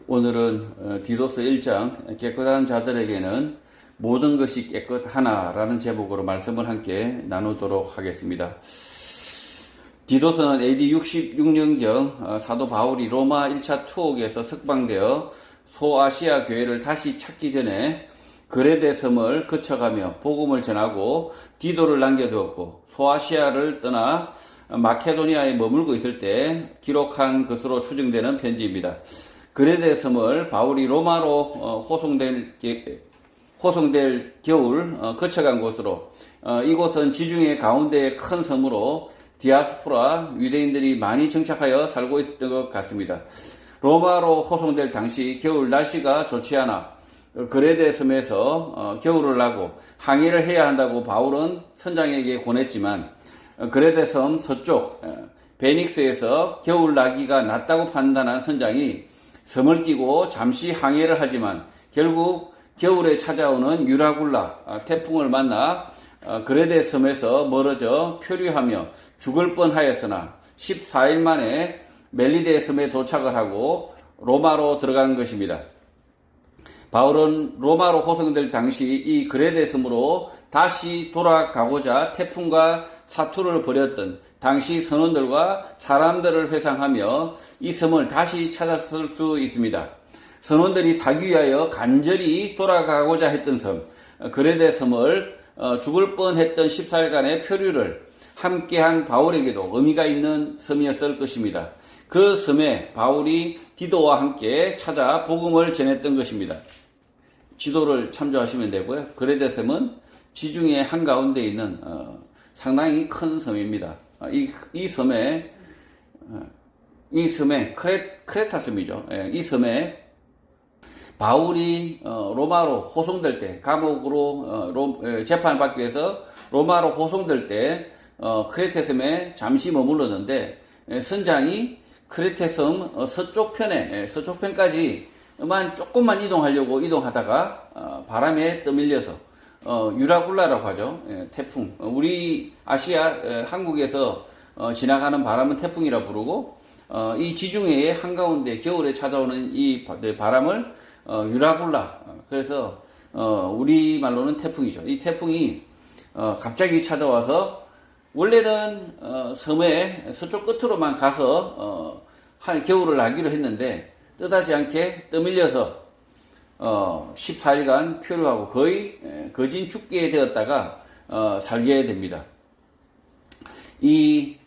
오늘은 디도서 1장 깨끗한 자들에게는 모든 것이 깨끗하나라는 제목으로 말씀을 함께 나누도록 하겠습니다. 디도서는 AD 66년경 사도 바울이 로마 1차 투옥에서 석방되어 소아시아 교회를 다시 찾기 전에 그레데 섬을 거쳐가며 복음을 전하고 디도를 남겨두었고 소아시아를 떠나 마케도니아에 머물고 있을 때 기록한 것으로 추정되는 편지입니다. 그레데 섬을 바울이 로마로 호송될 겨울 거쳐간 곳으로, 이곳은 지중해 가운데의 큰 섬으로 디아스포라 유대인들이 많이 정착하여 살고 있었던 것 같습니다. 로마로 호송될 당시 겨울 날씨가 좋지 않아 그레데 섬에서 겨울을 나고 항해를 해야 한다고 바울은 선장에게 권했지만 그레데 섬 서쪽 베닉스에서 겨울 나기가 낫다고 판단한 선장이 섬을 끼고 잠시 항해를 하지만 결국 겨울에 찾아오는 유라굴라 태풍을 만나 그레데 섬에서 멀어져 표류하며 죽을 뻔하였으나 14일 만에 멜리데 섬에 도착을 하고 로마로 들어간 것입니다. 바울은 로마로 호송될 당시 이 그레데 섬으로 다시 돌아가고자 태풍과 사투를 벌였던 당시 선원들과 사람들을 회상하며 이 섬을 다시 찾았을 수 있습니다. 선원들이 살기 위하여 간절히 돌아가고자 했던 섬, 그레데 섬을 죽을 뻔했던 14일간의 표류를 함께한 바울에게도 의미가 있는 섬이었을 것입니다. 그 섬에 바울이 디도와 함께 찾아 복음을 전했던 것입니다. 지도를 참조하시면 되고요. 그레데 섬은 지중해 한가운데 있는 상당히 큰 섬입니다. 이 섬에 크레타 섬이죠. 이 섬에 바울이 로마로 호송될 때, 감옥으로 재판을 받기 위해서 로마로 호송될 때 크레테 섬에 잠시 머물렀는데 선장이 크레테 섬 서쪽편까지만 조금만 이동하다가 바람에 떠밀려서 유라굴라라고 하죠. 태풍. 우리 아시아 한국에서 지나가는 바람은 태풍이라 부르고 이 지중해의 한가운데 겨울에 찾아오는 이 바람을 유라굴라. 그래서 우리 말로는 태풍이죠. 이 태풍이 갑자기 찾아와서 원래는 섬의 서쪽 끝으로만 가서 한 겨울을 나기로 했는데 뜻하지 않게 떠밀려서 14일간 표류하고 거의 거진 죽게 되었다가 살게 됩니다. 이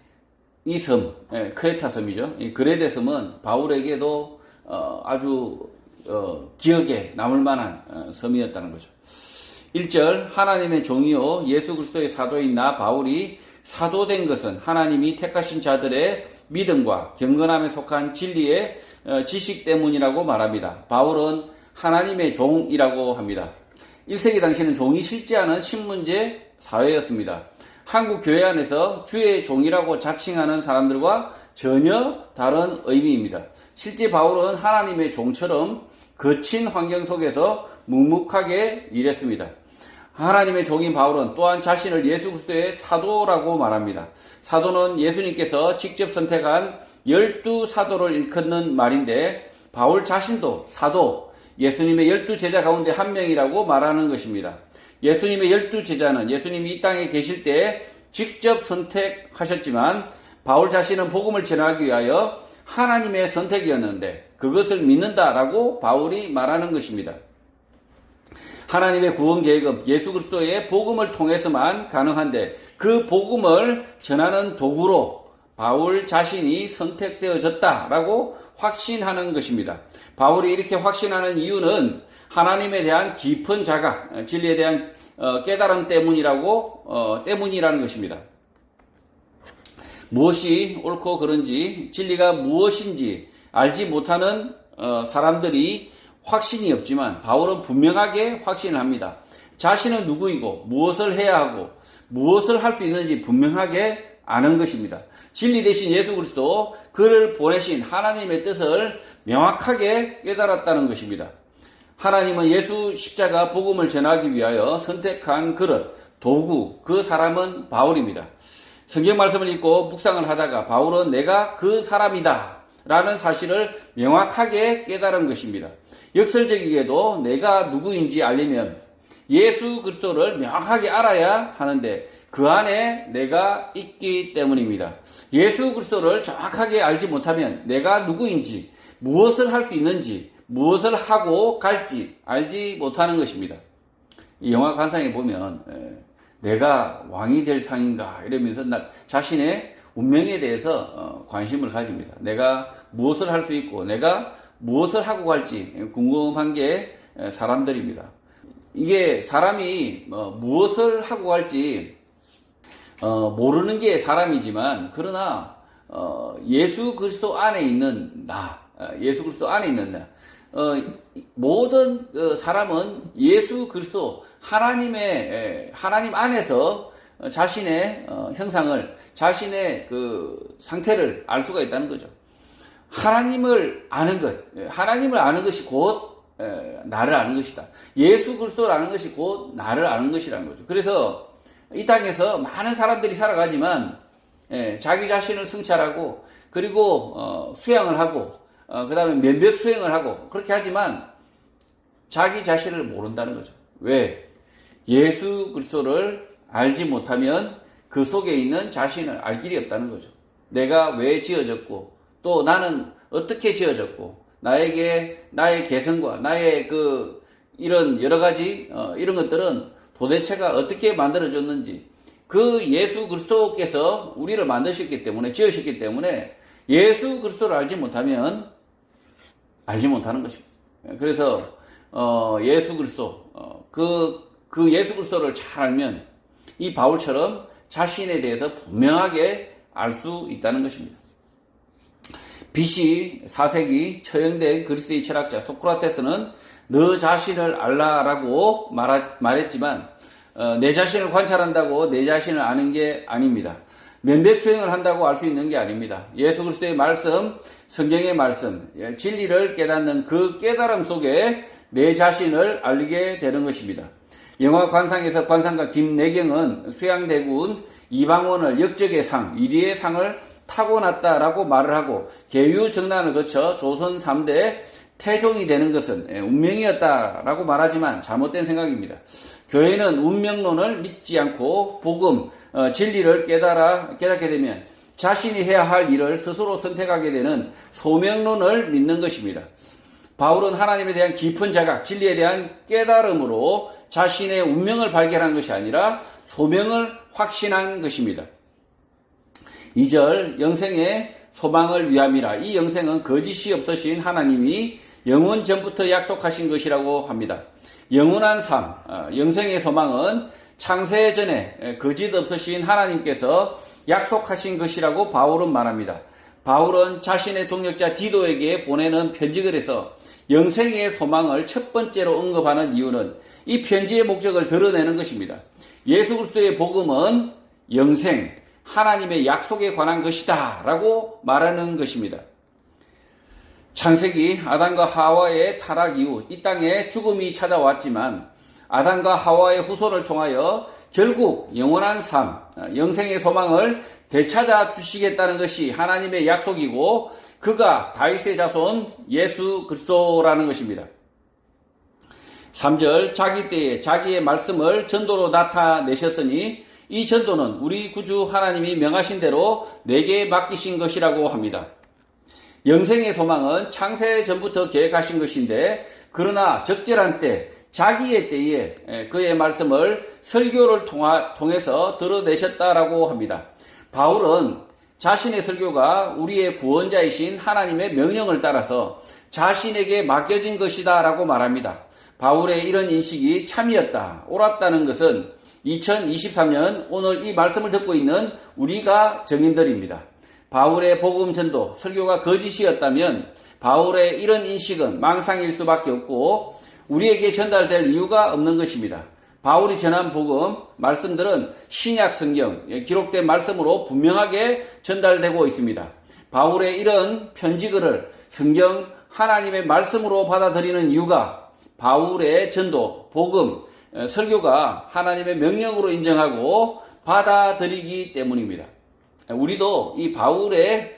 섬, 크레타 섬이죠. 이 그레데 섬은 바울에게도 아주 기억에 남을 만한 섬이었다는 거죠. 1절 하나님의 종이요 예수 그리스도의 사도인 나 바울이 사도된 것은 하나님이 택하신 자들의 믿음과 경건함에 속한 진리의 지식 때문이라고 말합니다. 바울은 하나님의 종이라고 합니다. 1세기 당시에는 종이 실제하는 신문제 사회였습니다. 한국 교회 안에서 주의 종이라고 자칭하는 사람들과 전혀 다른 의미입니다. 실제 바울은 하나님의 종처럼 거친 환경 속에서 묵묵하게 일했습니다. 하나님의 종인 바울은 또한 자신을 예수 그리스도의 사도라고 말합니다. 사도는 예수님께서 직접 선택한 12사도를 일컫는 말인데 바울 자신도 사도, 예수님의 12제자 가운데 한 명이라고 말하는 것입니다. 예수님의 12제자는 예수님이 이 땅에 계실 때 직접 선택하셨지만 바울 자신은 복음을 전하기 위하여 하나님의 선택이었는데 그것을 믿는다라고 바울이 말하는 것입니다. 하나님의 구원 계획은 예수 그리스도의 복음을 통해서만 가능한데 그 복음을 전하는 도구로 바울 자신이 선택되어졌다라고 확신하는 것입니다. 바울이 이렇게 확신하는 이유는 하나님에 대한 깊은 자각, 진리에 대한 깨달음 때문이라는 것입니다. 무엇이 옳고 그른지, 진리가 무엇인지 알지 못하는 사람들이 확신이 없지만 바울은 분명하게 확신을 합니다. 자신은 누구이고 무엇을 해야 하고 무엇을 할 수 있는지 분명하게 아는 것입니다. 진리 대신 예수 그리스도 그를 보내신 하나님의 뜻을 명확하게 깨달았다는 것입니다. 하나님은 예수 십자가 복음을 전하기 위하여 선택한 그릇, 도구, 그 사람은 바울입니다. 성경 말씀을 읽고 묵상을 하다가 바울은 내가 그 사람이다 라는 사실을 명확하게 깨달은 것입니다. 역설적이게도 내가 누구인지 알려면 예수 그리스도를 명확하게 알아야 하는데 그 안에 내가 있기 때문입니다. 예수 그리스도를 정확하게 알지 못하면 내가 누구인지, 무엇을 할 수 있는지, 무엇을 하고 갈지 알지 못하는 것입니다. 이 영화 관상에 보면 내가 왕이 될 상인가 이러면서 자신의 운명에 대해서 관심을 가집니다. 내가 무엇을 할 수 있고 내가 무엇을 하고 갈지 궁금한 게 사람들입니다. 이게 사람이 무엇을 하고 갈지 모르는 게 사람이지만 그러나 예수 그리스도 안에 있는 예수 그리스도 안에 있는 나 모든 사람은 예수 그리스도 하나님 안에서 자신의 형상을, 자신의 그 상태를 알 수가 있다는 거죠. 하나님을 아는 것이 곧 나를 아는 것이다. 예수 그리스도를 아는 것이 곧 나를 아는 것이라는 거죠. 그래서 이 땅에서 많은 사람들이 살아가지만 자기 자신을 성찰하고 그리고 수양을 하고 그 다음에 면벽 수행을 하고 그렇게 하지만 자기 자신을 모른다는 거죠. 왜? 예수 그리스도를 알지 못하면 그 속에 있는 자신을 알 길이 없다는 거죠. 내가 왜 지어졌고 또 나는 어떻게 지어졌고 나의 개성과 나의 이런 여러 가지 이런 것들은 도대체가 어떻게 만들어졌는지 그 예수 그리스도께서 우리를 만드셨기 때문에 지으셨기 때문에 예수 그리스도를 알지 못하면 알지 못하는 것입니다. 그래서 예수 그리스도 그 예수 그리스도를 잘 알면 이 바울처럼 자신에 대해서 분명하게 알 수 있다는 것입니다. BC 4세기 처형된 그리스의 철학자 소크라테스는 너 자신을 알라라고 말했지만 내 자신을 관찰한다고 내 자신을 아는 게 아닙니다. 면백 수행을 한다고 알 수 있는 게 아닙니다. 예수 그리스도의 말씀, 성경의 말씀, 진리를 깨닫는 그 깨달음 속에 내 자신을 알게 되는 것입니다. 영화 관상에서 관상가 김내경은 수양대군 이방원을 역적의 상, 위리의 상을 타고났다라고 말을 하고 계유정난을 거쳐 조선 3대 태종이 되는 것은 운명이었다라고 말하지만 잘못된 생각입니다. 교회는 운명론을 믿지 않고 복음, 진리를 깨닫게 되면 자신이 해야 할 일을 스스로 선택하게 되는 소명론을 믿는 것입니다. 바울은 하나님에 대한 깊은 자각, 진리에 대한 깨달음으로 자신의 운명을 발견한 것이 아니라 소명을 확신한 것입니다. 2절 영생의 소망을 위함이라. 이 영생은 거짓이 없으신 하나님이 영원 전부터 약속하신 것이라고 합니다. 영원한 삶, 영생의 소망은 창세 전에 거짓 없으신 하나님께서 약속하신 것이라고 바울은 말합니다. 바울은 자신의 동역자 디도에게 보내는 편지글에서 영생의 소망을 첫 번째로 언급하는 이유는 이 편지의 목적을 드러내는 것입니다. 예수 그리스도의 복음은 영생, 하나님의 약속에 관한 것이다 라고 말하는 것입니다. 창세기 아담과 하와의 타락 이후 이 땅에 죽음이 찾아왔지만 아담과 하와의 후손을 통하여 결국 영원한 삶, 영생의 소망을 되찾아 주시겠다는 것이 하나님의 약속이고 그가 다윗의 자손 예수 그리스도라는 것입니다. 3절 자기 때에 자기의 말씀을 전도로 나타내셨으니 이 전도는 우리 구주 하나님이 명하신 대로 내게 맡기신 것이라고 합니다. 영생의 소망은 창세 전부터 계획하신 것인데 그러나 적절한 때 자기의 때에 그의 말씀을 설교를 통해서 드러내셨다라고 합니다. 바울은 자신의 설교가 우리의 구원자이신 하나님의 명령을 따라서 자신에게 맡겨진 것이다 라고 말합니다. 바울의 이런 인식이 참이었다, 옳았다는 것은 2023년 오늘 이 말씀을 듣고 있는 우리가 증인들입니다. 바울의 복음 전도, 설교가 거짓이었다면 바울의 이런 인식은 망상일 수밖에 없고 우리에게 전달될 이유가 없는 것입니다. 바울이 전한 복음, 말씀들은 신약 성경, 기록된 말씀으로 분명하게 전달되고 있습니다. 바울의 이런 편지글을 성경 하나님의 말씀으로 받아들이는 이유가 바울의 전도, 복음, 설교가 하나님의 명령으로 인정하고 받아들이기 때문입니다. 우리도 이 바울의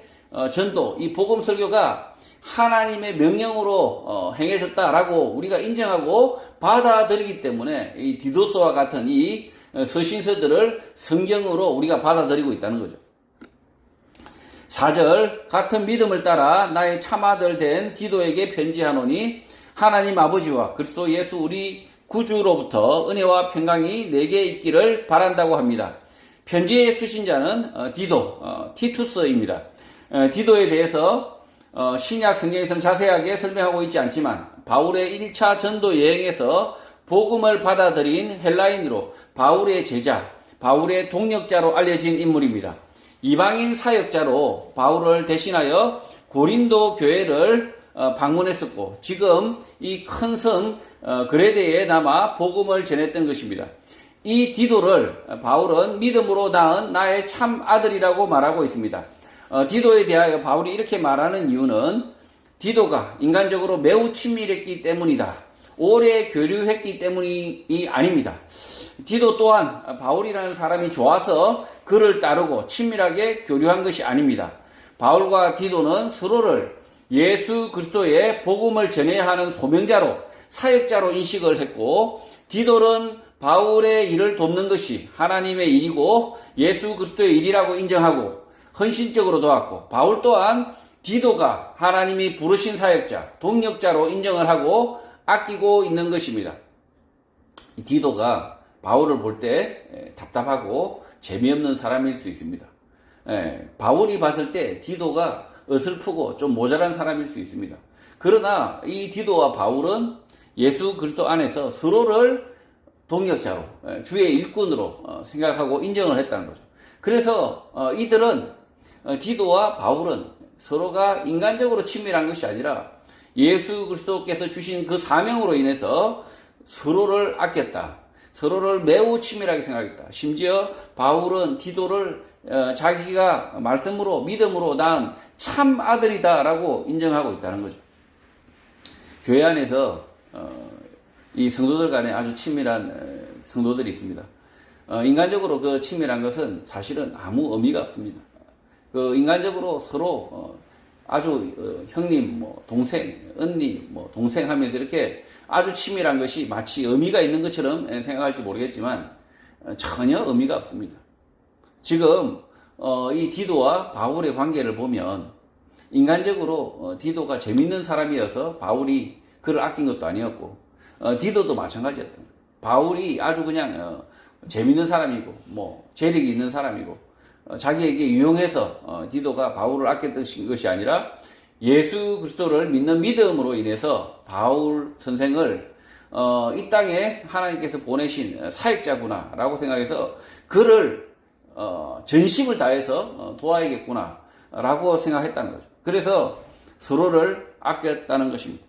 전도, 이 복음 설교가 하나님의 명령으로 행해졌다라고 우리가 인정하고 받아들이기 때문에 이 디도서와 같은 이 서신서들을 성경으로 우리가 받아들이고 있다는 거죠. 4절, 같은 믿음을 따라 나의 참아들 된 디도에게 편지하노니 하나님 아버지와 그리스도 예수 우리 구주로부터 은혜와 평강이 내게 있기를 바란다고 합니다. 편지의 수신자는 디도, 티투스입니다. 디도에 대해서 신약 성경에서는 자세하게 설명하고 있지 않지만 바울의 1차 전도 여행에서 복음을 받아들인 헬라인으로 바울의 제자, 바울의 동역자로 알려진 인물입니다. 이방인 사역자로 바울을 대신하여 고린도 교회를 방문했었고 지금 이 큰 섬 그레데에 남아 복음을 전했던 것입니다. 이 디도를 바울은 믿음으로 낳은 나의 참 아들이라고 말하고 있습니다. 디도에 대하여 바울이 이렇게 말하는 이유는 디도가 인간적으로 매우 친밀했기 때문이다. 오래 교류했기 때문이 아닙니다. 디도 또한 바울이라는 사람이 좋아서 그를 따르고 친밀하게 교류한 것이 아닙니다. 바울과 디도는 서로를 예수 그리스도의 복음을 전해야 하는 소명자로, 사역자로 인식을 했고 디도는 바울의 일을 돕는 것이 하나님의 일이고 예수 그리스도의 일이라고 인정하고 헌신적으로 도왔고 바울 또한 디도가 하나님이 부르신 사역자, 동역자로 인정을 하고 아끼고 있는 것입니다. 디도가 바울을 볼 때 답답하고 재미없는 사람일 수 있습니다. 바울이 봤을 때 디도가 어설프고 좀 모자란 사람일 수 있습니다. 그러나 이 디도와 바울은 예수 그리스도 안에서 서로를 동역자로, 주의 일꾼으로 생각하고 인정을 했다는 거죠. 그래서 이들은 디도와 바울은 서로가 인간적으로 친밀한 것이 아니라 예수 그리스도께서 주신 그 사명으로 인해서 서로를 아꼈다. 서로를 매우 친밀하게 생각했다. 심지어 바울은 디도를 자기가 말씀으로 믿음으로 낳은 참 아들이다라고 인정하고 있다는 거죠. 교회 안에서 이 성도들 간에 아주 친밀한 성도들이 있습니다. 인간적으로 그 친밀한 것은 사실은 아무 의미가 없습니다. 그 인간적으로 서로 아주 형님, 동생, 언니, 동생 하면서 이렇게 아주 친밀한 것이 마치 의미가 있는 것처럼 생각할지 모르겠지만 전혀 의미가 없습니다. 지금 이 디도와 바울의 관계를 보면 인간적으로 디도가 재밌는 사람이어서 바울이 그를 아낀 것도 아니었고 디도도 마찬가지였던 거예요. 바울이 아주 그냥 재밌는 사람이고 재력이 있는 사람이고 자기에게 유용해서 디도가 바울을 아꼈던 것이 아니라 예수 그리스도를 믿는 믿음으로 인해서 바울 선생을 이 땅에 하나님께서 보내신 사역자구나 라고 생각해서 그를 전심을 다해서 도와야겠구나 라고 생각했다는 거죠. 그래서 서로를 아꼈다는 것입니다.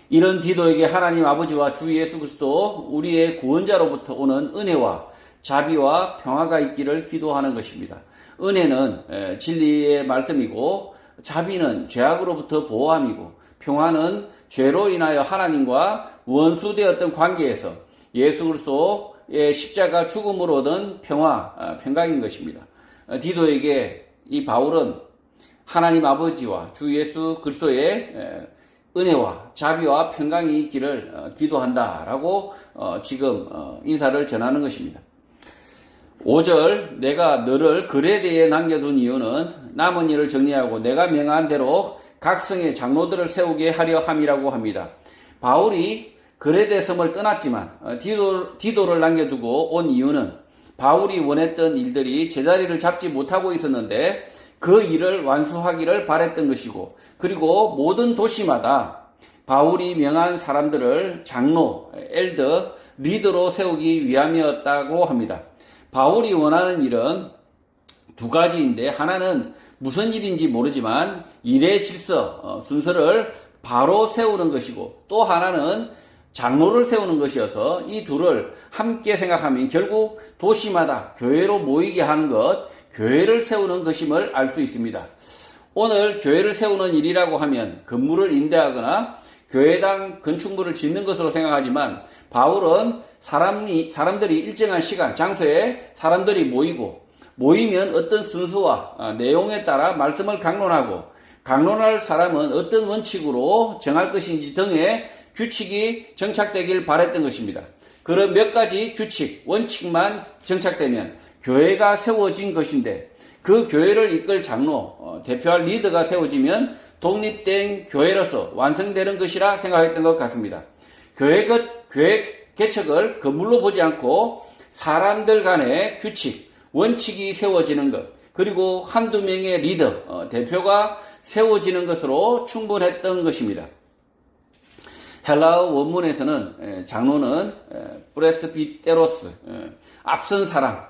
이런 디도에게 하나님 아버지와 주 예수 그리스도 우리의 구원자로부터 오는 은혜와 자비와 평화가 있기를 기도하는 것입니다. 은혜는 진리의 말씀이고 자비는 죄악으로부터 보호함이고 평화는 죄로 인하여 하나님과 원수되었던 관계에서 예수 그리스도의 십자가 죽음으로 얻은 평강인 것입니다. 디도에게 이 바울은 하나님 아버지와 주 예수 그리스도의 은혜와 자비와 평강이 있기를 기도한다라고 지금 인사를 전하는 것입니다. 5절, 내가 너를 그레데에 남겨둔 이유는 남은 일을 정리하고 내가 명한 대로 각성의 장로들을 세우게 하려 함이라고 합니다. 바울이 그레데 섬을 떠났지만 디도를 남겨두고 온 이유는 바울이 원했던 일들이 제자리를 잡지 못하고 있었는데 그 일을 완수하기를 바랬던 것이고 그리고 모든 도시마다 바울이 명한 사람들을 장로, 엘더, 리더로 세우기 위함이었다고 합니다. 바울이 원하는 일은 두 가지인데 하나는 무슨 일인지 모르지만 일의 질서, 순서를 바로 세우는 것이고 또 하나는 장로를 세우는 것이어서 이 둘을 함께 생각하면 결국 도시마다 교회로 모이게 하는 것, 교회를 세우는 것임을 알 수 있습니다. 오늘 교회를 세우는 일이라고 하면 건물을 임대하거나 교회당 건축물을 짓는 것으로 생각하지만 바울은 사람들이 일정한 시간, 장소에 사람들이 모이고 모이면 어떤 순서와 내용에 따라 말씀을 강론하고 강론할 사람은 어떤 원칙으로 정할 것인지 등의 규칙이 정착되길 바랬던 것입니다. 그런 몇 가지 규칙, 원칙만 정착되면 교회가 세워진 것인데 그 교회를 이끌 장로, 대표할 리더가 세워지면 독립된 교회로서 완성되는 것이라 생각했던 것 같습니다. 교회 개척을 건물로 보지 않고 사람들 간의 규칙, 원칙이 세워지는 것, 그리고 한두 명의 리더, 대표가 세워지는 것으로 충분했던 것입니다. 헬라어 원문에서는 장로는 프레스비테로스, 앞선 사람,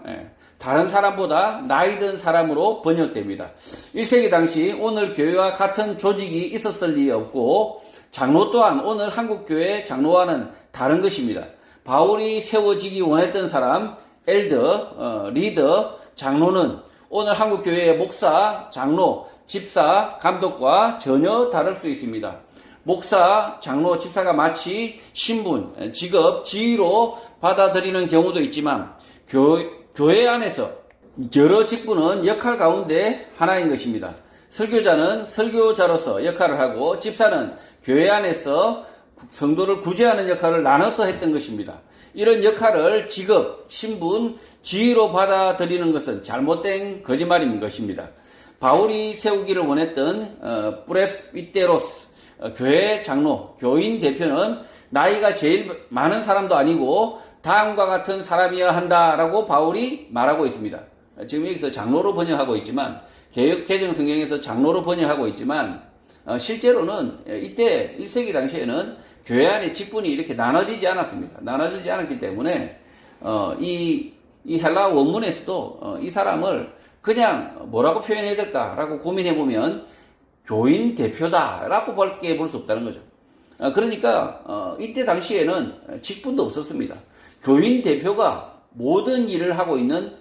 다른 사람보다 나이 든 사람으로 번역됩니다. 1세기 당시 오늘 교회와 같은 조직이 있었을 리 없고 장로 또한 오늘 한국교회 장로와는 다른 것입니다. 바울이 세워지기 원했던 사람, 엘더, 리더, 장로는 오늘 한국교회의 목사, 장로, 집사, 감독과 전혀 다를 수 있습니다. 목사, 장로, 집사가 마치 신분, 직업, 지위로 받아들이는 경우도 있지만 교회 안에서 여러 직분은 역할 가운데 하나인 것입니다. 설교자는 설교자로서 역할을 하고 집사는 교회 안에서 성도를 구제하는 역할을 나눠서 했던 것입니다. 이런 역할을 직업, 신분, 지위로 받아들이는 것은 잘못된 거짓말인 것입니다. 바울이 세우기를 원했던 프레스비테로스, 교회 장로, 교인 대표는 나이가 제일 많은 사람도 아니고 다음과 같은 사람이어야 한다라고 바울이 말하고 있습니다. 지금 여기서 장로로 번역하고 있지만 개역 개정 성경에서 장로로 번역하고 있지만 실제로는 이때 1세기 당시에는 교회 안에 직분이 이렇게 나눠지지 않았습니다. 나눠지지 않았기 때문에 이 헬라 원문에서도 이 사람을 그냥 뭐라고 표현해야 될까라고 고민해 보면 교인 대표다라고 밖에 볼 수 없다는 거죠. 그러니까 이때 당시에는 직분도 없었습니다. 교인 대표가 모든 일을 하고 있는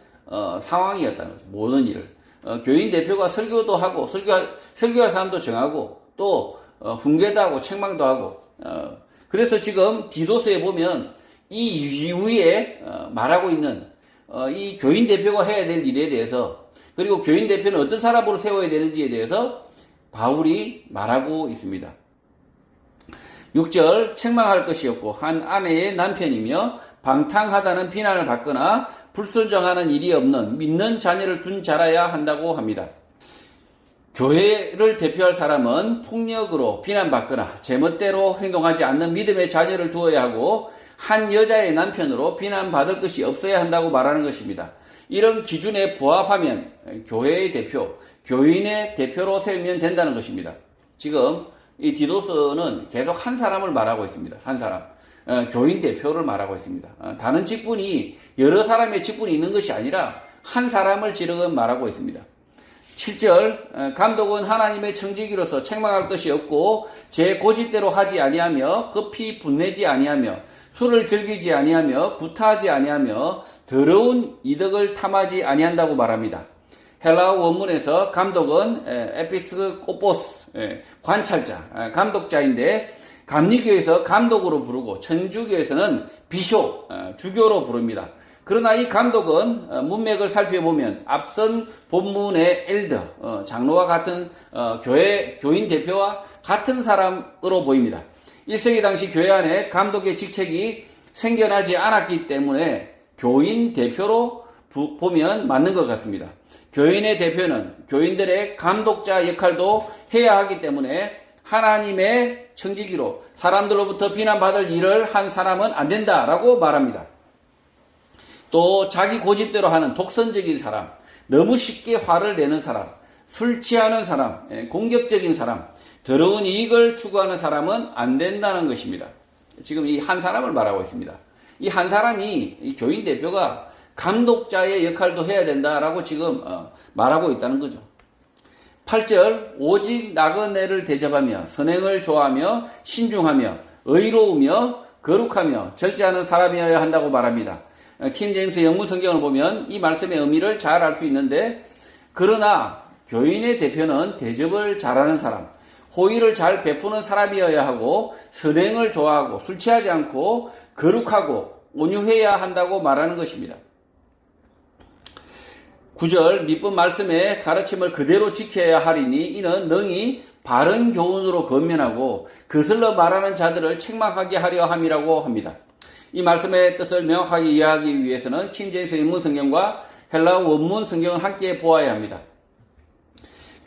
상황이었다는 거죠. 모든 일을. 교인 대표가 설교도 하고 설교할 사람도 정하고 또 훈계도 하고 책망도 하고 그래서 지금 디도서에 보면 이 이후에 말하고 있는 이 교인 대표가 해야 될 일에 대해서 그리고 교인 대표는 어떤 사람으로 세워야 되는지에 대해서 바울이 말하고 있습니다. 6절 책망할 것이 없고 한 아내의 남편이며 방탕하다는 비난을 받거나 불순종하는 일이 없는 믿는 자녀를 둔 자라야 한다고 합니다. 교회를 대표할 사람은 폭력으로 비난받거나 제멋대로 행동하지 않는 믿음의 자녀를 두어야 하고 한 여자의 남편으로 비난받을 것이 없어야 한다고 말하는 것입니다. 이런 기준에 부합하면 교회의 대표, 교인의 대표로 세우면 된다는 것입니다. 지금 이 디도서는 계속 한 사람을 말하고 있습니다. 한 사람. 교인 대표를 말하고 있습니다. 다른 직분이 여러 사람의 직분이 있는 것이 아니라 한 사람을 지금 말하고 있습니다. 7절 감독은 하나님의 청지기로서 책망할 것이 없고 제 고집대로 하지 아니하며 급히 분내지 아니하며 술을 즐기지 아니하며 구타하지 아니하며 더러운 이득을 탐하지 아니한다고 말합니다. 헬라어 원문에서 감독은 에피스코포스, 관찰자, 감독자인데 감리교에서 감독으로 부르고 천주교에서는 비숍, 주교로 부릅니다. 그러나 이 감독은 문맥을 살펴보면 앞선 본문의 엘더, 장로와 같은 교인 대표와 같은 사람으로 보입니다. 1세기 당시 교회 안에 감독의 직책이 생겨나지 않았기 때문에 교인 대표로 보면 맞는 것 같습니다. 교인의 대표는 교인들의 감독자 역할도 해야 하기 때문에 하나님의 청지기로 사람들로부터 비난받을 일을 한 사람은 안 된다라고 말합니다. 또 자기 고집대로 하는 독선적인 사람, 너무 쉽게 화를 내는 사람, 술 취하는 사람, 공격적인 사람, 더러운 이익을 추구하는 사람은 안 된다는 것입니다. 지금 이 한 사람을 말하고 있습니다. 이 한 사람이 이 교인 대표가 감독자의 역할도 해야 된다라고 지금 말하고 있다는 거죠. 8절 오직 나그네를 대접하며 선행을 좋아하며 신중하며 의로우며 거룩하며 절제하는 사람이어야 한다고 말합니다. 킹 제임스 영문 성경을 보면 이 말씀의 의미를 잘 알 수 있는데 그러나 교인의 대표는 대접을 잘하는 사람, 호의를 잘 베푸는 사람이어야 하고 선행을 좋아하고 술 취하지 않고 거룩하고 온유해야 한다고 말하는 것입니다. 9절 밑본 말씀의 가르침을 그대로 지켜야 하리니 이는 능히 바른 교훈으로 건면하고 거슬러 말하는 자들을 책망하게 하려 함이라고 합니다. 이 말씀의 뜻을 명확하게 이해하기 위해서는 킹제임스 인문 성경과 헬라어 원문 성경을 함께 보아야 합니다.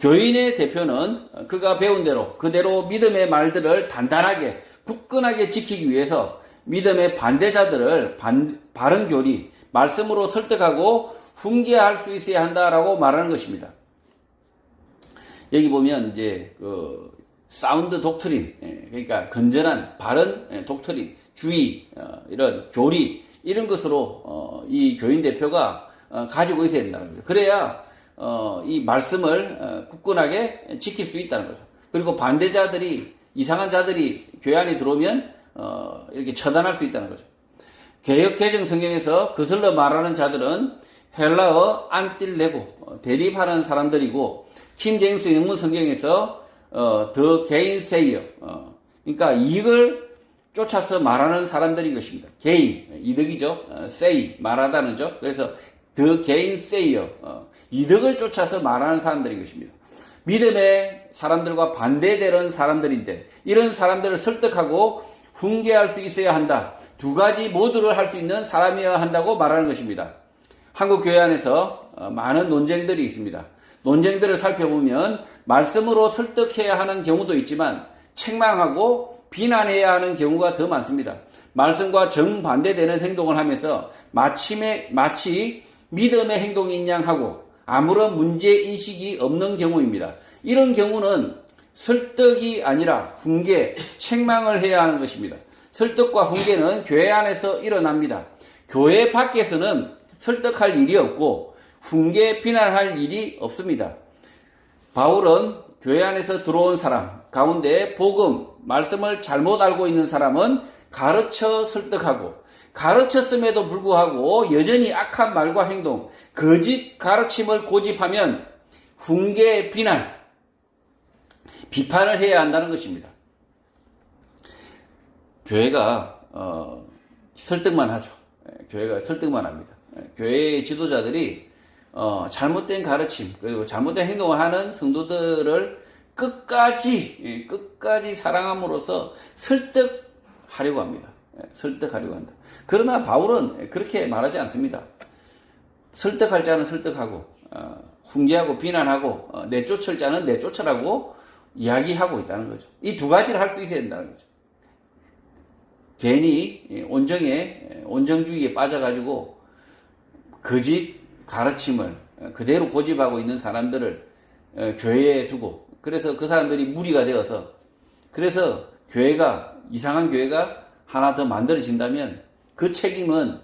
교인의 대표는 그가 배운 대로 그대로 믿음의 말들을 단단하게 굳건하게 지키기 위해서 믿음의 반대자들을 바른 교리, 말씀으로 설득하고 훈계할 수 있어야 한다라고 말하는 것입니다. 여기 보면 이제 사운드 독트린, 그러니까 건전한 바른 독트린, 주의, 이런 교리 이런 것으로 이 교인 대표가 가지고 있어야 된다는 거죠. 그래야 이 말씀을 굳건하게 지킬 수 있다는 거죠. 그리고 반대자들이 이상한 자들이 교회 안에 들어오면 이렇게 처단할 수 있다는 거죠. 개역 개정 성경에서 거슬러 말하는 자들은 헬라어 안틸레고 대립하는 사람들이고 킹제임스 영문 성경에서 the gainsayer 그러니까 이익을 쫓아서 말하는 사람들인 것입니다. gain 이득이죠. say 말하다는 죠. 그래서 the gainsayer 이득을 쫓아서 말하는 사람들인 것입니다. 믿음의 사람들과 반대되는 사람들인데 이런 사람들을 설득하고 훈계할 수 있어야 한다. 두 가지 모두를 할 수 있는 사람이어야 한다고 말하는 것입니다. 한국 교회 안에서 많은 논쟁들이 있습니다. 논쟁들을 살펴보면 말씀으로 설득해야 하는 경우도 있지만 책망하고 비난해야 하는 경우가 더 많습니다. 말씀과 정반대되는 행동을 하면서 마치 믿음의 행동인 양 하고 아무런 문제인식이 없는 경우입니다. 이런 경우는 설득이 아니라 훈계, 책망을 해야 하는 것입니다. 설득과 훈계는 교회 안에서 일어납니다. 교회 밖에서는 설득할 일이 없고 훈계, 비난할 일이 없습니다. 바울은 교회 안에서 들어온 사람 가운데 복음, 말씀을 잘못 알고 있는 사람은 가르쳐 설득하고 가르쳤음에도 불구하고 여전히 악한 말과 행동, 거짓 가르침을 고집하면 훈계, 비판을 해야 한다는 것입니다. 교회가 설득만 하죠. 교회가 설득만 합니다. 교회의 지도자들이 잘못된 가르침 그리고 잘못된 행동을 하는 성도들을 끝까지 사랑함으로써 설득하려고 합니다. 설득하려고 한다. 그러나 바울은 그렇게 말하지 않습니다. 설득할 자는 설득하고 훈계하고 비난하고 내쫓을 자는 내쫓으라고 이야기하고 있다는 거죠. 이 두 가지를 할 수 있어야 된다는 거죠. 괜히 온정주의에 빠져가지고 거짓 가르침을 그대로 고집하고 있는 사람들을 교회에 두고 그래서 그 사람들이 무리가 되어서 그래서 이상한 교회가 하나 더 만들어진다면 그 책임은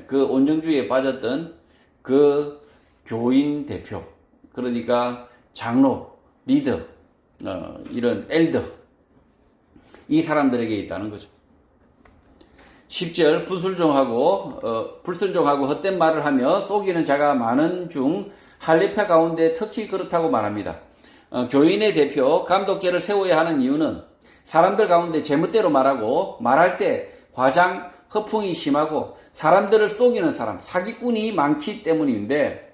그 온정주의에 빠졌던 그 교인 대표 그러니까 장로, 리더, 이런 엘더 이 사람들에게 있다는 거죠. 10절 불순종하고 헛된 말을 하며 속이는 자가 많은 중 할례파 가운데 특히 그렇다고 말합니다. 교인의 대표 감독제를 세워야 하는 이유는 사람들 가운데 제멋대로 말할 때 과장 허풍이 심하고 사람들을 속이는 사람 사기꾼이 많기 때문인데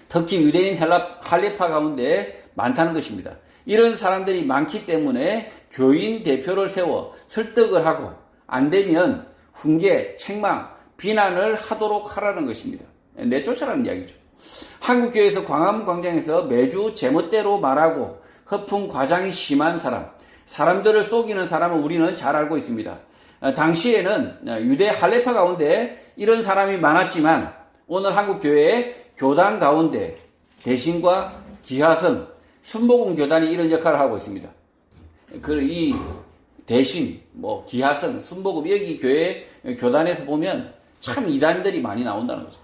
특히 유대인 할례파 가운데 많다는 것입니다. 이런 사람들이 많기 때문에 교인 대표를 세워 설득을 하고 안 되면 훈계, 책망, 비난을 하도록 하라는 것입니다. 내쫓으라는 이야기죠. 한국교회에서 광화문광장에서 매주 제멋대로 말하고 허풍 과장이 심한 사람들을 속이는 사람은 우리는 잘 알고 있습니다. 당시에는 유대 할례파 가운데 이런 사람이 많았지만 오늘 한국교회의 교단 가운데 대신과 기하성, 순복음 교단이 이런 역할을 하고 있습니다. 이 대신, 기하성, 순복음 여기 교회 교단에서 보면 참 이단들이 많이 나온다는 거죠.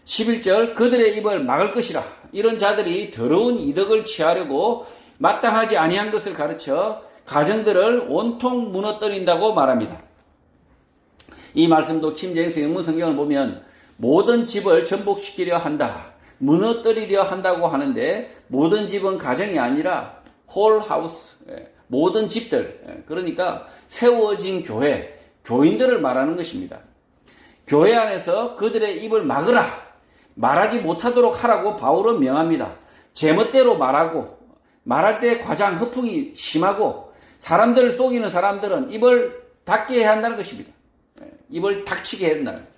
11절 그들의 입을 막을 것이라 이런 자들이 더러운 이득을 취하려고 마땅하지 아니한 것을 가르쳐 가정들을 온통 무너뜨린다고 말합니다. 이 말씀도 킹제임스 영문 성경을 보면 모든 집을 전복시키려 한다, 무너뜨리려 한다고 하는데 모든 집은 가정이 아니라 홀 하우스, 모든 집들, 그러니까 세워진 교회, 교인들을 말하는 것입니다. 교회 안에서 그들의 입을 막으라, 말하지 못하도록 하라고 바울은 명합니다. 제멋대로 말하고 말할 때 과장 허풍이 심하고 사람들을 속이는 사람들은 입을 닫게 해야 한다는 것입니다. 입을 닥치게 해야 된다는 거죠.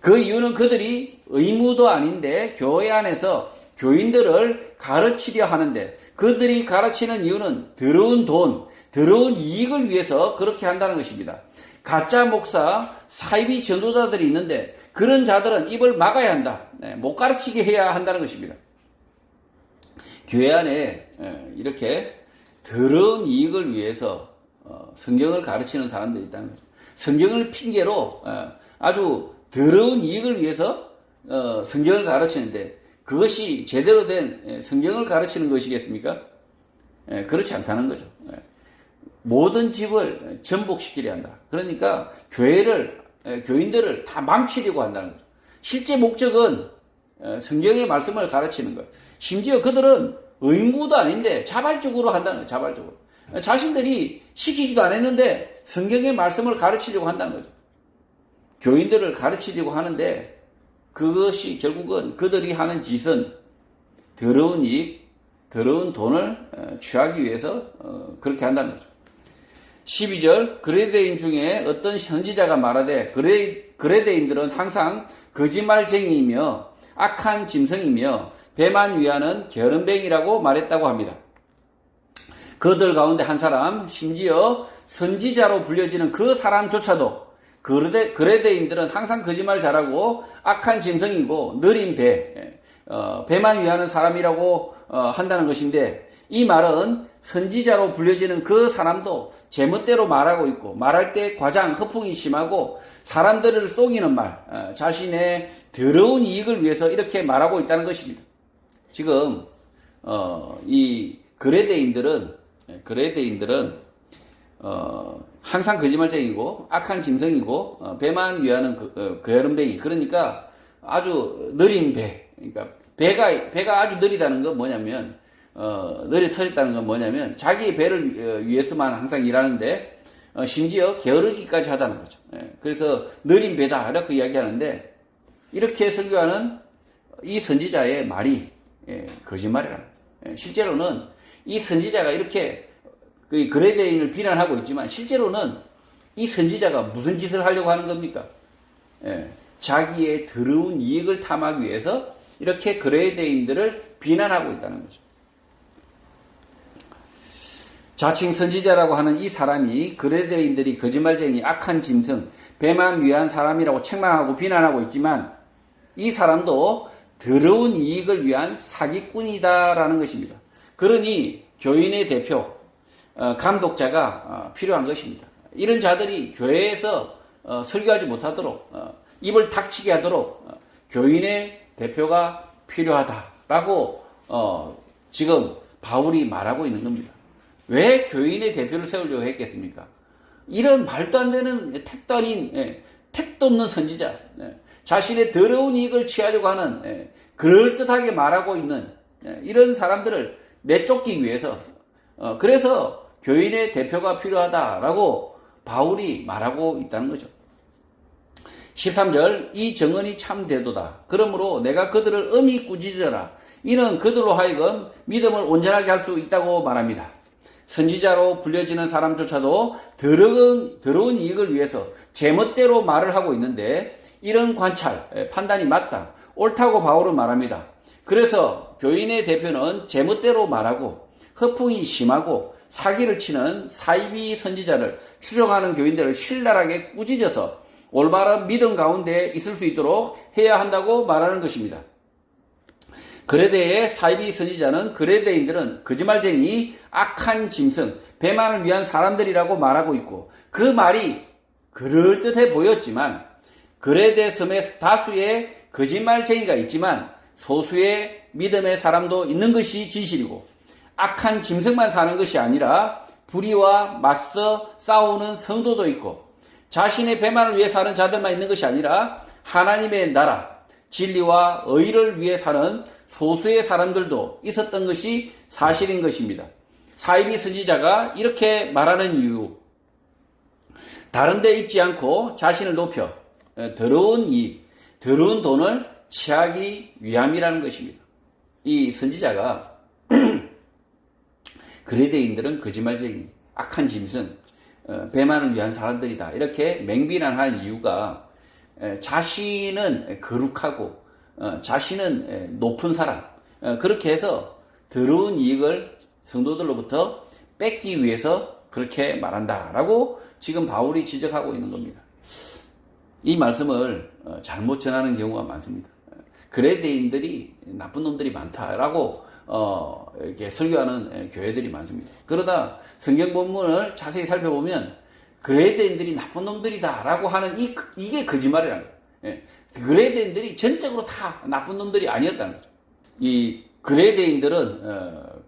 그 이유는 그들이 의무도 아닌데 교회 안에서 교인들을 가르치려 하는데 그들이 가르치는 이유는 더러운 돈, 더러운 이익을 위해서 그렇게 한다는 것입니다. 가짜 목사, 사이비 전도자들이 있는데 그런 자들은 입을 막아야 한다. 못 가르치게 해야 한다는 것입니다. 교회 안에 이렇게 더러운 이익을 위해서 성경을 가르치는 사람들이 있다는 거죠. 성경을 핑계로 아주 더러운 이익을 위해서 성경을 가르치는데 그것이 제대로 된 성경을 가르치는 것이겠습니까? 그렇지 않다는 거죠. 모든 집을 전복시키려 한다. 그러니까 교인들을 다 망치려고 한다는 거죠. 실제 목적은 성경의 말씀을 가르치는 거예요. 심지어 그들은 의무도 아닌데 자발적으로 한다는 거예요. 자발적으로. 자신들이 시키지도 않았는데 성경의 말씀을 가르치려고 한다는 거죠. 교인들을 가르치려고 하는데 그것이 결국은 그들이 하는 짓은 더러운 이익, 더러운 돈을 취하기 위해서 그렇게 한다는 거죠. 12절 그레데인 중에 어떤 선지자가 말하되 그레데인들은 항상 거짓말쟁이이며 악한 짐승이며 배만 위하는 게으름뱅이라고 말했다고 합니다. 그들 가운데 한 사람, 심지어 선지자로 불려지는 그 사람조차도 그레데인들은 항상 거짓말 잘하고 악한 짐승이고 느린 배만 위하는 사람이라고 한다는 것인데 이 말은 선지자로 불려지는 그 사람도 제멋대로 말하고 있고 말할 때 과장, 허풍이 심하고 사람들을 속이는 말, 자신의 더러운 이익을 위해서 이렇게 말하고 있다는 것입니다. 지금 이 그레데인들은 항상 거짓말쟁이고 악한 짐승이고 배만 위하는 게으름뱅이. 그러니까 아주 느린 배. 그러니까 배가 아주 느리다는 건 뭐냐면 느리 터졌다는 건 뭐냐면 자기 배를 위해서만 항상 일하는데 심지어 게으르기까지 하다는 거죠. 그래서 느린 배다 이렇게 이야기하는데 이렇게 설교하는 이 선지자의 말이 거짓말이라는 거죠. 실제로는 이 선지자가 이렇게 그레데인을 비난하고 있지만 실제로는 이 선지자가 무슨 짓을 하려고 하는 겁니까? 자기의 더러운 이익을 탐하기 위해서 이렇게 그레데인들을 비난하고 있다는 거죠. 자칭 선지자라고 하는 이 사람이 그레데인들이 거짓말쟁이, 악한 짐승, 배만 위한 사람이라고 책망하고 비난하고 있지만 이 사람도 더러운 이익을 위한 사기꾼이다라는 것입니다. 그러니 교인의 대표, 감독자가 필요한 것입니다. 이런 자들이 교회에서 설교하지 못하도록 입을 닥치게 하도록 교인의 대표가 필요하다라고 지금 바울이 말하고 있는 겁니다. 왜 교인의 대표를 세우려고 했겠습니까? 이런 말도 안 되는 택도 아닌 택도 없는 선지자, 자신의 더러운 이익을 취하려고 하는 그럴듯하게 말하고 있는 이런 사람들을 내쫓기 위해서 그래서 교인의 대표가 필요하다라고 바울이 말하고 있다는 거죠. 13절 이 정언이 참되도다. 그러므로 내가 그들을 엄히 꾸짖어라. 이는 그들로 하여금 믿음을 온전하게 할 수 있다고 말합니다. 선지자로 불려지는 사람조차도 더러운 이익을 위해서 제멋대로 말을 하고 있는데 이런 관찰, 판단이 맞다. 옳다고 바울은 말합니다. 그래서 교인의 대표는 제멋대로 말하고 허풍이 심하고 사기를 치는 사이비 선지자를 추종하는 교인들을 신랄하게 꾸짖어서 올바른 믿음 가운데 있을 수 있도록 해야 한다고 말하는 것입니다. 그레데의 사이비 선지자는 그레데인들은 거짓말쟁이, 악한 짐승, 배만을 위한 사람들이라고 말하고 있고 그 말이 그럴듯해 보였지만 그레데 섬에 다수의 거짓말쟁이가 있지만 소수의 믿음의 사람도 있는 것이 진실이고 악한 짐승만 사는 것이 아니라 불의와 맞서 싸우는 성도도 있고 자신의 배만을 위해 사는 자들만 있는 것이 아니라 하나님의 나라, 진리와 의를 위해 사는 소수의 사람들도 있었던 것이 사실인 것입니다. 사이비 선지자가 이렇게 말하는 이유, 다른 데 있지 않고 자신을 높여 더러운 이익, 더러운 돈을 취하기 위함이라는 것입니다. 이 선지자가 그레데인들은 거짓말쟁이, 악한 짐승, 배만을 위한 사람들이다. 이렇게 맹비난하는 이유가 자신은 거룩하고 자신은 높은 사람, 그렇게 해서 더러운 이익을 성도들로부터 뺏기 위해서 그렇게 말한다라고 지금 바울이 지적하고 있는 겁니다. 이 말씀을 잘못 전하는 경우가 많습니다. 그레데인들이 나쁜 놈들이 많다라고 이렇게 설교하는 교회들이 많습니다. 그러다 성경 본문을 자세히 살펴보면 그레데인들이 나쁜 놈들이다라고 하는 이게 거짓말이라는 거예요. 그레데인들이 전적으로 다 나쁜 놈들이 아니었다는 거죠. 이 그레데인들은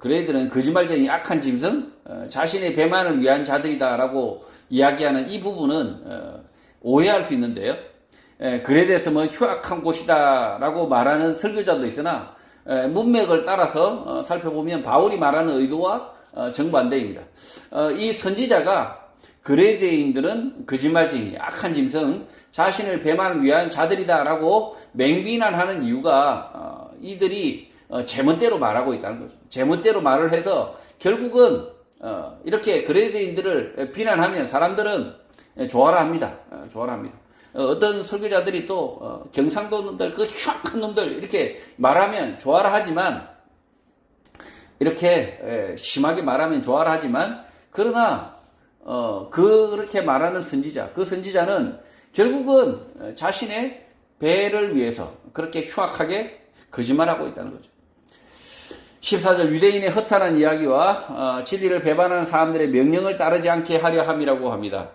거짓말쟁이, 악한 짐승, 자신의 배만을 위한 자들이다라고 이야기하는 이 부분은 오해할 수 있는데요. 그레데섬은 휴학한 곳이다라고 말하는 설교자도 있으나 문맥을 따라서 살펴보면 바울이 말하는 의도와 정반대입니다. 이 선지자가 그레데인들은 거짓말쟁이, 악한 짐승, 자신을 배만을 위한 자들이다라고 맹비난하는 이유가 이들이 제멋대로 말하고 있다는 거죠. 제멋대로 말을 해서 결국은 이렇게 그레데인들을 비난하면 사람들은 좋아라 합니다. 좋아라 합니다. 어떤 설교자들이 또 경상도 놈들, 그 흉악한 놈들 이렇게 말하면 좋아라 하지만, 이렇게 심하게 말하면 좋아라 하지만, 그러나 그렇게 말하는 선지자, 그 선지자는 결국은 자신의 배를 위해서 그렇게 흉악하게 거짓말하고 있다는 거죠. 14절, 유대인의 허탄한 이야기와 진리를 배반하는 사람들의 명령을 따르지 않게 하려 함이라고 합니다.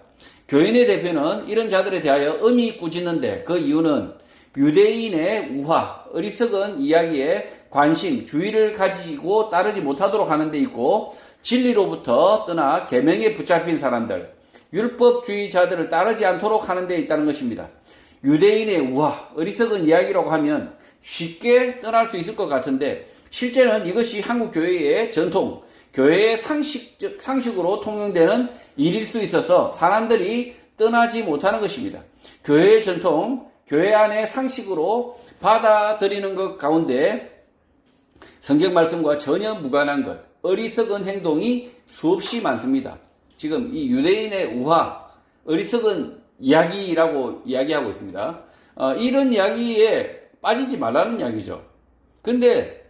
교인의 대표는 이런 자들에 대하여 엄히 꾸짖는데, 그 이유는 유대인의 우화, 어리석은 이야기에 관심, 주의를 가지고 따르지 못하도록 하는 데 있고, 진리로부터 떠나 계명에 붙잡힌 사람들, 율법주의자들을 따르지 않도록 하는 데 있다는 것입니다. 유대인의 우화, 어리석은 이야기라고 하면 쉽게 떠날 수 있을 것 같은데, 실제는 이것이 한국 교회의 전통, 교회의 상식으로 통용되는 일일 수 있어서 사람들이 떠나지 못하는 것입니다. 교회의 전통, 교회 안의 상식으로 받아들이는 것 가운데 성경 말씀과 전혀 무관한 것, 어리석은 행동이 수없이 많습니다. 지금 이 유대인의 우화, 어리석은 이야기라고 이야기하고 있습니다. 이런 이야기에 빠지지 말라는 이야기죠. 근데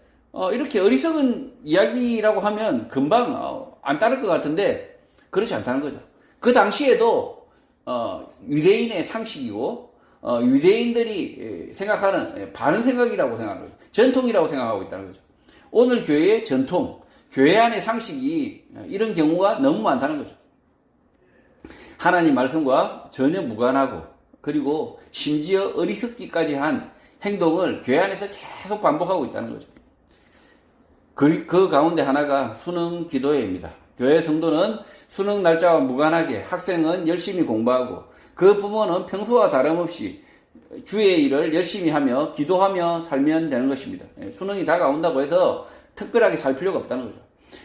이렇게 어리석은 이야기라고 하면 금방 안 따를 것 같은데 그렇지 않다는 거죠. 그 당시에도 유대인의 상식이고 유대인들이 생각하는 바른 생각이라고 생각하는 거죠. 전통이라고 생각하고 있다는 거죠. 오늘 교회의 전통, 교회 안의 상식이 이런 경우가 너무 많다는 거죠. 하나님 말씀과 전혀 무관하고, 그리고 심지어 어리석기까지 한 행동을 교회 안에서 계속 반복하고 있다는 거죠. 그 가운데 하나가 수능 기도회입니다. 교회 성도는 수능 날짜와 무관하게 학생은 열심히 공부하고, 그 부모는 평소와 다름없이 주의 일을 열심히 하며 기도하며 살면 되는 것입니다. 수능이 다가온다고 해서 특별하게 살 필요가 없다는 거죠.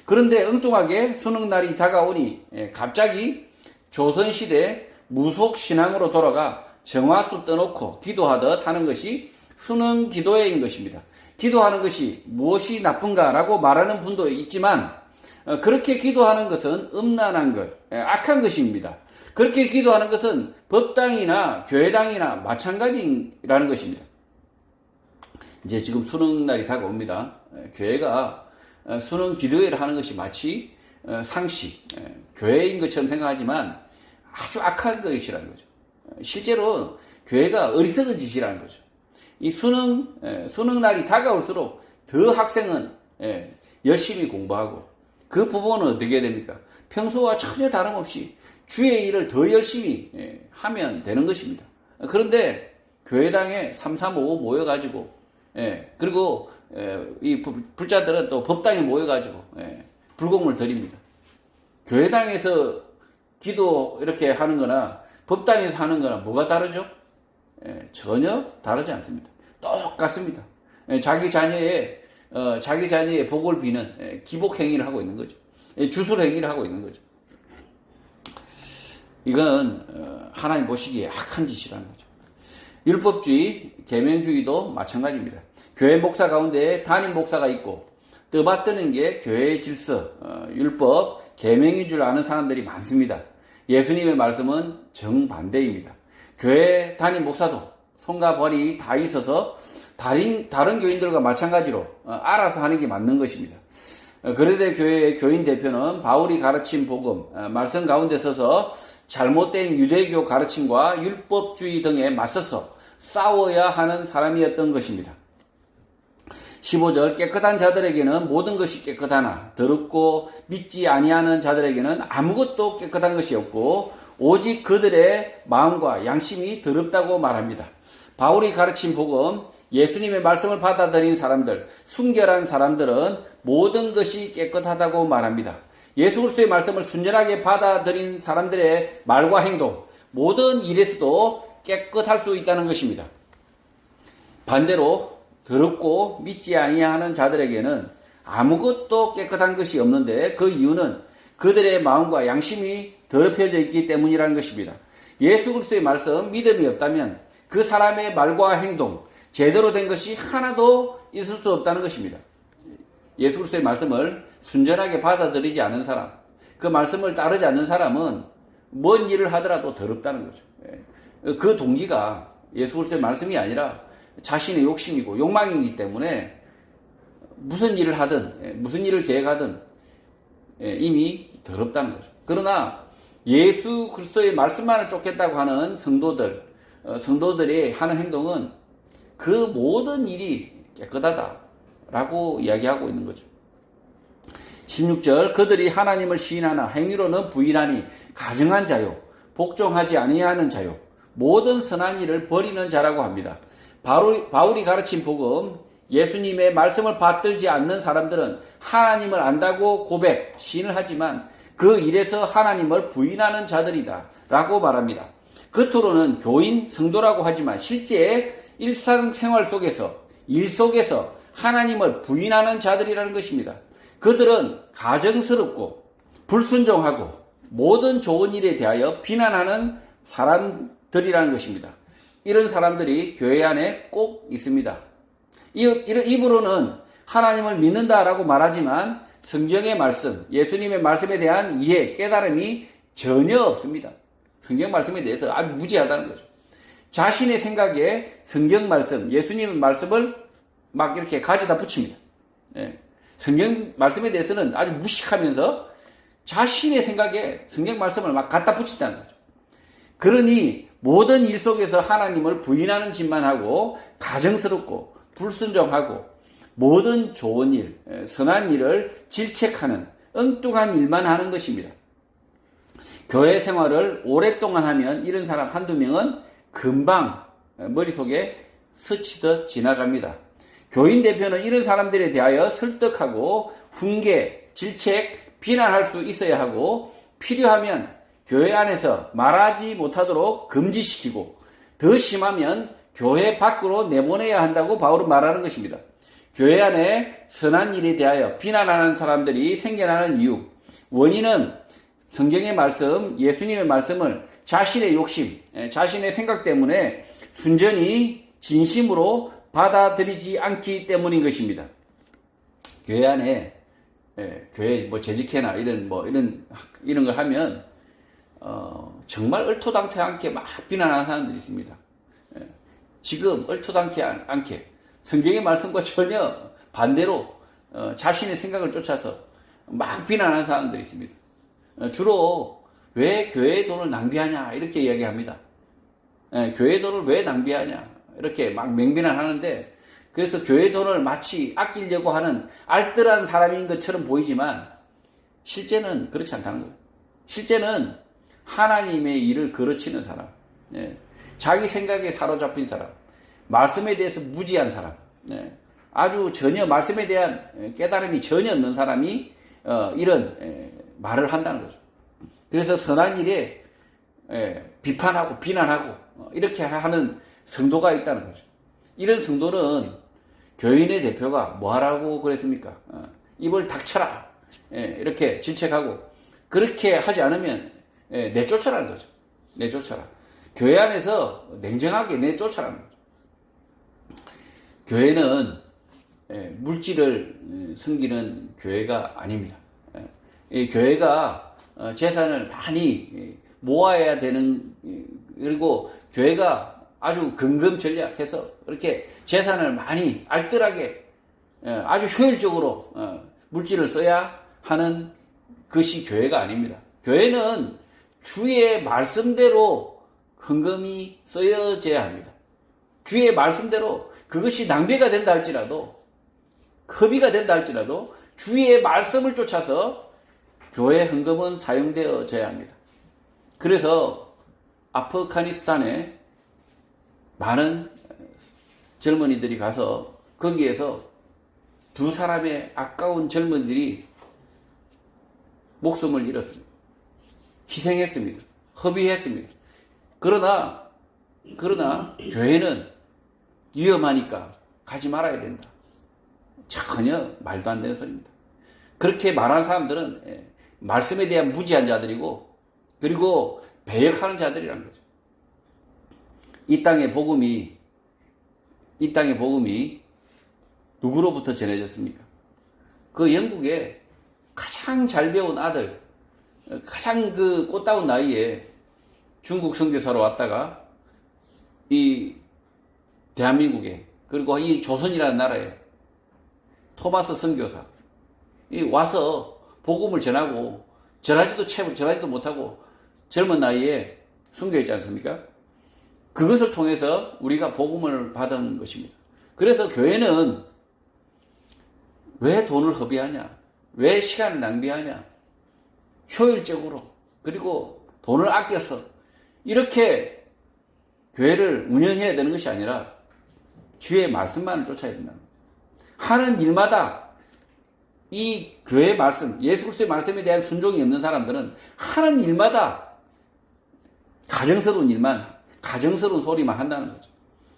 그런데 엉뚱하게 수능날이 다가오니 갑자기 조선시대 무속신앙으로 돌아가 정화수 떠놓고 기도하듯 하는 것이 수능 기도회인 것입니다. 기도하는 것이 무엇이 나쁜가라고 말하는 분도 있지만, 그렇게 기도하는 것은 음란한 것, 악한 것입니다. 그렇게 기도하는 것은 법당이나 교회당이나 마찬가지라는 것입니다. 이제 지금 수능날이 다가옵니다. 교회가 수능 기도회를 하는 것이 마치 상식, 교회인 것처럼 생각하지만 아주 악한 것이라는 거죠. 실제로 교회가 어리석은 짓이라는 거죠. 이 수능날이 다가올수록 더 학생은 열심히 공부하고, 그 부모는 어떻게 됩니까? 평소와 전혀 다름없이 주의 일을 더 열심히 하면 되는 것입니다. 그런데 교회당에 335 모여가지고, 그리고 이 불자들은 또 법당에 모여가지고 불공을 드립니다. 교회당에서 기도 이렇게 하는 거나 법당에서 하는 거나 뭐가 다르죠? 전혀 다르지 않습니다. 똑같습니다. 자기 자녀의 복을 비는 기복 행위를 하고 있는 거죠. 주술 행위를 하고 있는 거죠. 이건 하나님 보시기에 악한 짓이라는 거죠. 율법주의, 계명주의도 마찬가지입니다. 교회 목사 가운데 담임 목사가 있고 떠받드는 게 교회의 질서, 율법, 계명인 줄 아는 사람들이 많습니다. 예수님의 말씀은 정반대입니다. 교회 담임 목사도 손과 발이 다 있어서 다른 교인들과 마찬가지로 알아서 하는 게 맞는 것입니다. 그레데 교회의 교인 대표는 바울이 가르친 복음, 말씀 가운데 서서 잘못된 유대교 가르침과 율법주의 등에 맞서서 싸워야 하는 사람이었던 것입니다. 15절 깨끗한 자들에게는 모든 것이 깨끗하나 더럽고 믿지 아니하는 자들에게는 아무것도 깨끗한 것이 없고 오직 그들의 마음과 양심이 더럽다고 말합니다. 바울이 가르친 복음, 예수님의 말씀을 받아들인 사람들, 순결한 사람들은 모든 것이 깨끗하다고 말합니다. 예수 그리스도의 말씀을 순전하게 받아들인 사람들의 말과 행동, 모든 일에서도 깨끗할 수 있다는 것입니다. 반대로 더럽고 믿지 아니하는 자들에게는 아무것도 깨끗한 것이 없는데 그 이유는 그들의 마음과 양심이 더럽혀져 있기 때문이라는 것입니다. 예수 그리스도의 말씀, 믿음이 없다면 그 사람의 말과 행동, 제대로 된 것이 하나도 있을 수 없다는 것입니다. 예수 그리스도의 말씀을 순전하게 받아들이지 않은 사람, 그 말씀을 따르지 않는 사람은 뭔 일을 하더라도 더럽다는 거죠. 그 동기가 예수 그리스도의 말씀이 아니라 자신의 욕심이고 욕망이기 때문에 무슨 일을 하든 무슨 일을 계획하든 이미 더럽다는 거죠. 그러나 예수 그리스도의 말씀만을 쫓겠다고 하는 성도들이 하는 행동은 그 모든 일이 깨끗하다라고 이야기하고 있는 거죠. 16절 그들이 하나님을 시인하나 행위로는 부인하니 가증한 자요 복종하지 아니하는 자요 모든 선한 일을 버리는 자라고 합니다. 바울이 가르친 복음, 예수님의 말씀을 받들지 않는 사람들은 하나님을 안다고 고백, 시인을 하지만 그 일에서 하나님을 부인하는 자들이다 라고 말합니다. 겉으로는 교인, 성도라고 하지만 실제 일상생활 속에서, 일 속에서 하나님을 부인하는 자들이라는 것입니다. 그들은 가증스럽고 불순종하고 모든 좋은 일에 대하여 비난하는 사람들이라는 것입니다. 이런 사람들이 교회 안에 꼭 있습니다. 입으로는 하나님을 믿는다라고 말하지만 성경의 말씀, 예수님의 말씀에 대한 이해, 깨달음이 전혀 없습니다. 성경 말씀에 대해서 아주 무지하다는 거죠. 자신의 생각에 성경 말씀, 예수님의 말씀을 막 이렇게 가져다 붙입니다. 성경 말씀에 대해서는 아주 무식하면서 자신의 생각에 성경 말씀을 막 갖다 붙인다는 거죠. 그러니 모든 일 속에서 하나님을 부인하는 짓만 하고 가증스럽고 불순종하고 모든 좋은 일, 선한 일을 질책하는 엉뚱한 일만 하는 것입니다. 교회 생활을 오랫동안 하면 이런 사람 한두 명은 금방 머릿속에 스치듯 지나갑니다. 교인 대표는 이런 사람들에 대하여 설득하고 훈계, 질책, 비난할 수 있어야 하고 필요하면 교회 안에서 말하지 못하도록 금지시키고 더 심하면 교회 밖으로 내보내야 한다고 바울은 말하는 것입니다. 교회 안에 선한 일에 대하여 비난하는 사람들이 생겨나는 이유, 원인은 성경의 말씀, 예수님의 말씀을 자신의 욕심, 자신의 생각 때문에 순전히 진심으로 받아들이지 않기 때문인 것입니다. 교회 안에 교회 재직회나 이런 걸 하면 정말 얼토당토하게 막 비난하는 사람들이 있습니다. 지금 얼토당토 않게 성경의 말씀과 전혀 반대로 자신의 생각을 쫓아서 막 비난하는 사람들이 있습니다. 주로 왜 교회의 돈을 낭비하냐 이렇게 이야기합니다. 교회의 돈을 왜 낭비하냐 이렇게 막 맹비난하는데, 그래서 교회의 돈을 마치 아끼려고 하는 알뜰한 사람인 것처럼 보이지만 실제는 그렇지 않다는 거예요. 실제는 하나님의 일을 거르치는 사람, 자기 생각에 사로잡힌 사람, 말씀에 대해서 무지한 사람, 아주 전혀 말씀에 대한 깨달음이 전혀 없는 사람이 이런 말을 한다는 거죠. 그래서 선한 일에 비판하고 비난하고 이렇게 하는 성도가 있다는 거죠. 이런 성도는 교인의 대표가 뭐 하라고 그랬습니까? 입을 닥쳐라 이렇게 질책하고, 그렇게 하지 않으면 내쫓아라는 거죠. 내쫓아라. 교회 안에서 냉정하게 내쫓아라는 거죠. 교회는 물질을 섬기는 교회가 아닙니다. 이 교회가 재산을 많이 모아야 되는, 그리고 교회가 아주 근검전략해서 이렇게 재산을 많이 알뜰하게 아주 효율적으로 물질을 써야 하는 것이 교회가 아닙니다. 교회는 주의 말씀대로 헌금이 쓰여져야 합니다. 주의 말씀대로 그것이 낭비가 된다 할지라도, 허비가 된다 할지라도 주의 말씀을 쫓아서 교회 헌금은 사용되어져야 합니다. 그래서 아프가니스탄에 많은 젊은이들이 가서 거기에서 두 사람의 아까운 젊은이들이 목숨을 잃었습니다. 희생했습니다. 허비했습니다. 그러나 교회는 위험하니까 가지 말아야 된다. 전혀 말도 안 되는 소리입니다. 그렇게 말하는 사람들은 말씀에 대한 무지한 자들이고, 그리고 배역하는 자들이라는 거죠. 이 땅의 복음이 누구로부터 전해졌습니까? 그 영국의 가장 잘 배운 아들, 가장 그 꽃다운 나이에 중국 선교사로 왔다가 이 대한민국에, 그리고 이 조선이라는 나라에 토마스 선교사 이 와서 복음을 전하고 전하지도 못하고 젊은 나이에 순교했지 않습니까? 그것을 통해서 우리가 복음을 받은 것입니다. 그래서 교회는 왜 돈을 허비하냐? 왜 시간을 낭비하냐? 효율적으로, 그리고 돈을 아껴서 이렇게 교회를 운영해야 되는 것이 아니라 주의 말씀만을 쫓아야 된다는 거예요. 하는 일마다 이 교회의 말씀, 예수 그리스도의 말씀에 대한 순종이 없는 사람들은 하는 일마다 가정스러운 소리만 한다는 거죠.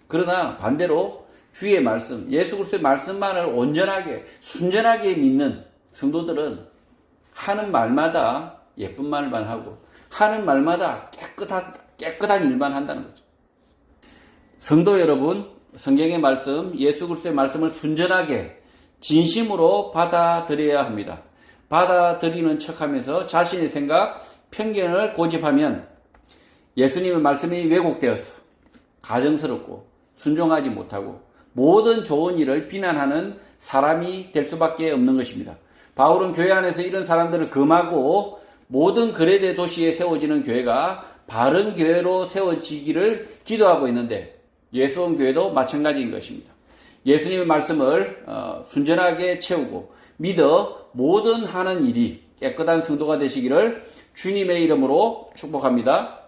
그러나 반대로 주의 말씀, 예수 그리스도의 말씀만을 온전하게, 순전하게 믿는 성도들은 하는 말마다 예쁜 말만 하고, 하는 말마다 깨끗한 일만 한다는 거죠. 성도 여러분, 성경의 말씀, 예수 그리스도의 말씀을 순전하게 진심으로 받아들여야 합니다. 받아들이는 척하면서 자신의 생각, 편견을 고집하면 예수님의 말씀이 왜곡되어서 가정스럽고 순종하지 못하고 모든 좋은 일을 비난하는 사람이 될 수밖에 없는 것입니다. 바울은 교회 안에서 이런 사람들을 금하고 모든 거래대 도시에 세워지는 교회가 바른 교회로 세워지기를 기도하고 있는데, 예수원 교회도 마찬가지인 것입니다. 예수님의 말씀을 순전하게 채우고 믿어 모든 하는 일이 깨끗한 성도가 되시기를 주님의 이름으로 축복합니다.